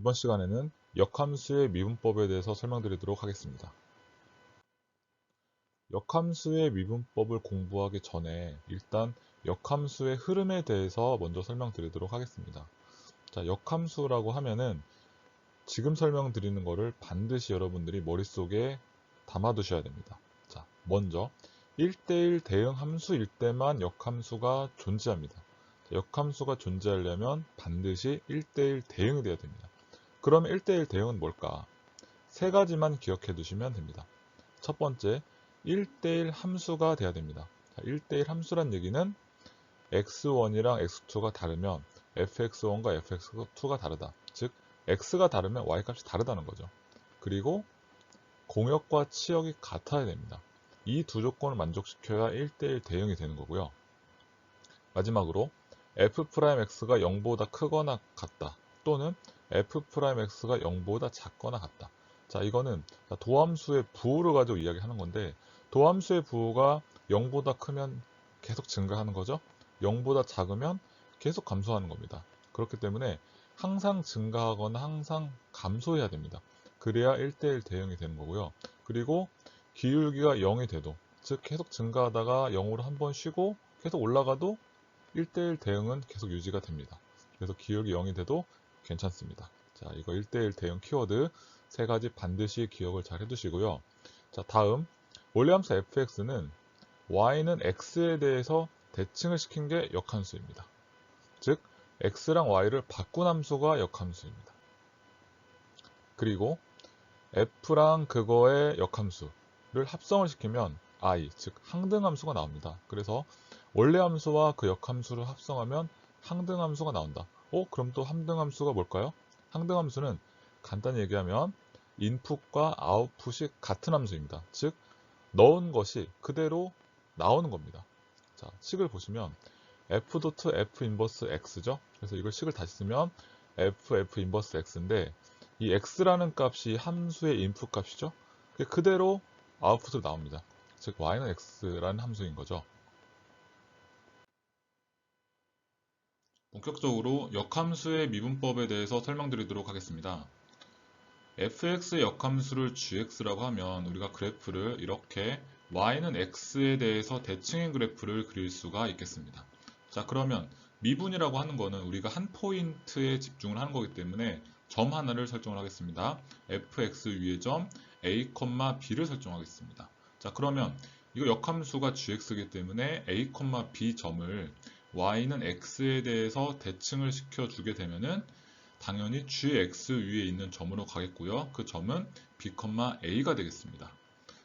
이번 시간에는 역함수의 미분법에 대해서 설명드리도록 하겠습니다. 역함수의 미분법을 공부하기 전에 일단 역함수의 흐름에 대해서 먼저 설명드리도록 하겠습니다. 자, 역함수라고 하면은 지금 설명드리는 거를 반드시 여러분들이 머릿속에 담아두셔야 됩니다. 자, 먼저 1대1 대응 함수일 때만 역함수가 존재합니다. 자, 역함수가 존재하려면 반드시 1대1 대응이 되어야 됩니다. 그럼 1대1 대응은 뭘까? 세 가지만 기억해 두시면 됩니다. 첫 번째, 1대1 함수가 돼야 됩니다. 1대1 함수란 얘기는 x1이랑 x2가 다르면 fx1과 fx2가 다르다. 즉, x가 다르면 y값이 다르다는 거죠. 그리고 공역과 치역이 같아야 됩니다. 이 두 조건을 만족시켜야 1대1 대응이 되는 거고요. 마지막으로 f'x가 0보다 크거나 같다. 또는 f'x가 0보다 작거나 같다. 자, 이거는 도함수의 부호를 가지고 이야기하는 건데, 도함수의 부호가 0보다 크면 계속 증가하는 거죠. 0보다 작으면 계속 감소하는 겁니다. 그렇기 때문에 항상 증가하거나 항상 감소해야 됩니다. 그래야 1대1 대응이 되는 거고요. 그리고 기울기가 0이 돼도, 즉 계속 증가하다가 0으로 한번 쉬고 계속 올라가도 1대1 대응은 계속 유지가 됩니다. 그래서 기울기 0이 돼도 괜찮습니다. 자, 이거 1대1 대응 키워드 세 가지 반드시 기억을 잘 해두시고요. 자, 다음 원래함수 fx는 y는 x에 대해서 대칭을 시킨 게 역함수입니다. 즉 x랑 y를 바꾼 함수가 역함수입니다. 그리고 f랑 그거의 역함수를 합성을 시키면 i, 즉 항등함수가 나옵니다. 그래서 원래 함수와 그 역함수를 합성하면 항등함수가 나온다. 그럼 또 항등함수가 뭘까요? 항등함수는 간단히 얘기하면 인풋과 아웃풋이 같은 함수입니다. 즉 넣은 것이 그대로 나오는 겁니다. 자, 식을 보시면 f 도트 f 인버스 x죠. 그래서 이걸 식을 다시 쓰면 f 인버스 x인데 이 x라는 값이 함수의 인풋 값이죠. 그대로 아웃풋으로 나옵니다. 즉 y는 x라는 함수인 거죠. 본격적으로 역함수의 미분법에 대해서 설명드리도록 하겠습니다. fx 역함수를 gx라고 하면 우리가 그래프를 이렇게 y는 x에 대해서 대칭인 그래프를 그릴 수가 있겠습니다. 자, 그러면 미분이라고 하는 거는 우리가 한 포인트에 집중을 하는 거기 때문에 점 하나를 설정을 하겠습니다. fx 위의 점 a, b를 설정하겠습니다. 자, 그러면 이거 역함수가 gx이기 때문에 a, b 점을 y는 x에 대해서 대칭을 시켜주게 되면은 당연히 gx 위에 있는 점으로 가겠고요. 그 점은 b, a가 되겠습니다.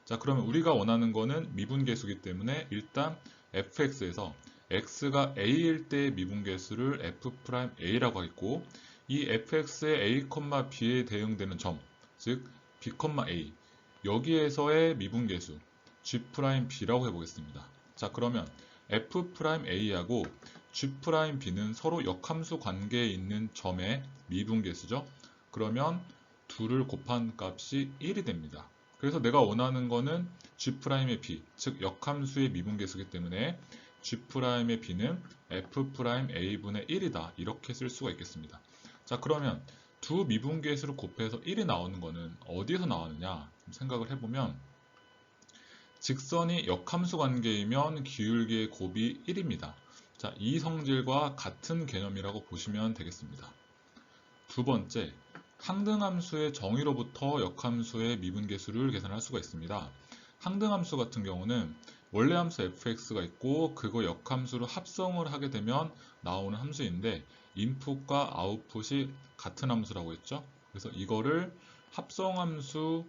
자, 그러면 우리가 원하는 거는 미분계수이기 때문에 일단 fx에서 x가 a일 때의 미분계수를 f'a라고 하겠고, 이 fx의 a, b에 대응되는 점, 즉 b, a 여기에서의 미분계수 g'b라고 해보겠습니다. 자, 그러면 f'a하고 g'b는 서로 역함수 관계에 있는 점의 미분계수죠. 그러면 둘을 곱한 값이 1이 됩니다. 그래서 내가 원하는 거는 g'의 b, 즉 역함수의 미분계수이기 때문에 g'의 b는 f'a분의 1이다. 이렇게 쓸 수가 있겠습니다. 자, 그러면 두 미분계수를 곱해서 1이 나오는 거는 어디에서 나왔느냐 생각을 해보면, 직선이 역함수 관계이면 기울기의 곱이 1입니다. 자, 이 성질과 같은 개념이라고 보시면 되겠습니다. 두 번째, 항등함수의 정의로부터 역함수의 미분계수를 계산할 수가 있습니다. 항등함수 같은 경우는 원래 함수 fx가 있고 그거 역함수로 합성을 하게 되면 나오는 함수인데 인풋과 아웃풋이 같은 함수라고 했죠. 그래서 이거를 합성함수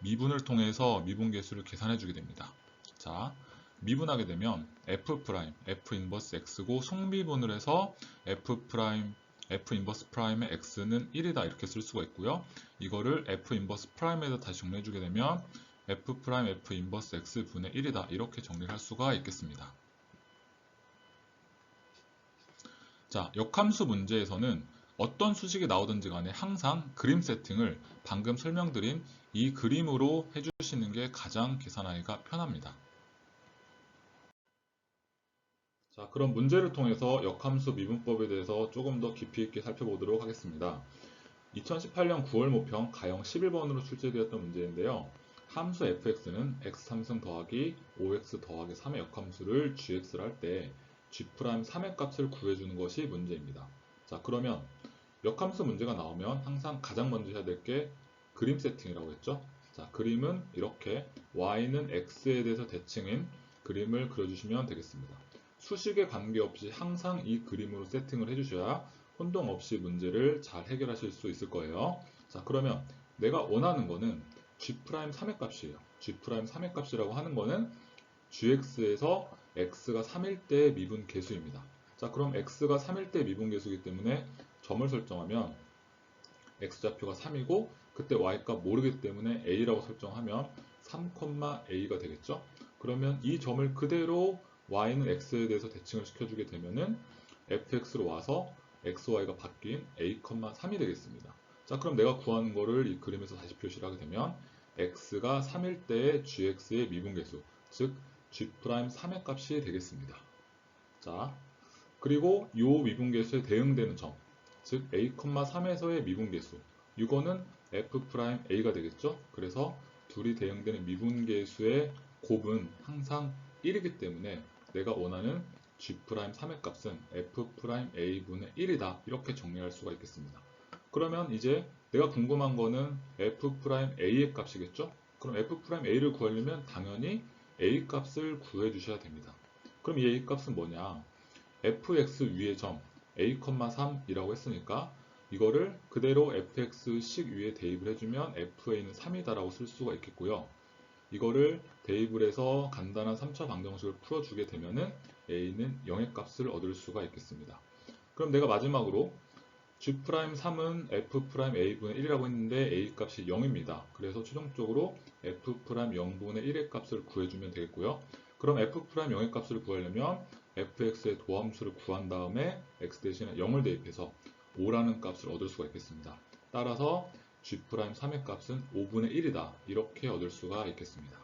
미분을 통해서 미분계수를 계산해 주게 됩니다. 자, 미분하게 되면 f 인버스 x고 속미분을 해서 f 인버스 프라임의 x는 1이다 이렇게 쓸 수가 있고요. 이거를 f 인버스 프라임에다 다시 정리해 주게 되면 f 인버스 x 분의 1이다 이렇게 정리를 할 수가 있겠습니다. 자, 역함수 문제에서는 어떤 수식이 나오든지 간에 항상 그림 세팅을 방금 설명드린 이 그림으로 해주시는 게 가장 계산하기가 편합니다. 자, 그럼 문제를 통해서 역함수 미분법에 대해서 조금 더 깊이 있게 살펴보도록 하겠습니다. 2018년 9월 모평 가형 11번으로 출제되었던 문제인데요. 함수 fx는 x3승 더하기 5x 더하기 3의 역함수를 gx를 할 때 g'3의 값을 구해주는 것이 문제입니다. 자, 그러면 역함수 문제가 나오면 항상 가장 먼저 해야 될 게 그림 세팅이라고 했죠. 자, 그림은 이렇게 y는 x에 대해서 대칭인 그림을 그려주시면 되겠습니다. 수식에 관계없이 항상 이 그림으로 세팅을 해주셔야 혼동 없이 문제를 잘 해결하실 수 있을 거예요. 자, 그러면 내가 원하는 거는 g'3의 값이에요. g'3의 값이라고 하는 거는 gx에서 x가 3일 때 미분 계수입니다. 자, 그럼 x가 3일 때 미분 계수이기 때문에 점을 설정하면 x좌표가 3이고 그때 y값 모르기 때문에 a라고 설정하면 3,a가 되겠죠. 그러면 이 점을 그대로 y는 x에 대해서 대칭을 시켜주게 되면은 fx로 와서 xy가 바뀐 a,3이 되겠습니다. 자, 그럼 내가 구하는 거를 이 그림에서 다시 표시를 하게 되면 x가 3일 때의 gx의 미분계수, 즉 g'3의 값이 되겠습니다. 자, 그리고 이 미분계수에 대응되는 점, 즉 a,3에서의 미분계수, 이거는 f'a가 되겠죠. 그래서 둘이 대응되는 미분계수의 곱은 항상 1이기 때문에 내가 원하는 g'3의 값은 f'a분의 1이다. 이렇게 정리할 수가 있겠습니다. 그러면 이제 내가 궁금한 거는 f'a의 값이겠죠? 그럼 f'a를 구하려면 당연히 a 값을 구해 주셔야 됩니다. 그럼 이 a 값은 뭐냐? fx 위의 점 a,3이라고 했으니까 이거를 그대로 fx식 위에 대입을 해주면 fa는 3이다라고 쓸 수가 있겠고요. 이거를 대입을 해서 간단한 3차 방정식을 풀어주게 되면은 a는 0의 값을 얻을 수가 있겠습니다. 그럼 내가 마지막으로 g'3은 f'a분의 1이라고 했는데 a 값이 0입니다. 그래서 최종적으로 f'0분의 1의 값을 구해주면 되겠고요. 그럼 f'0의 값을 구하려면 fx의 도함수를 구한 다음에 x 대신에 0을 대입해서 5라는 값을 얻을 수가 있겠습니다. 따라서 g'3의 값은 5분의 1이다. 이렇게 얻을 수가 있겠습니다.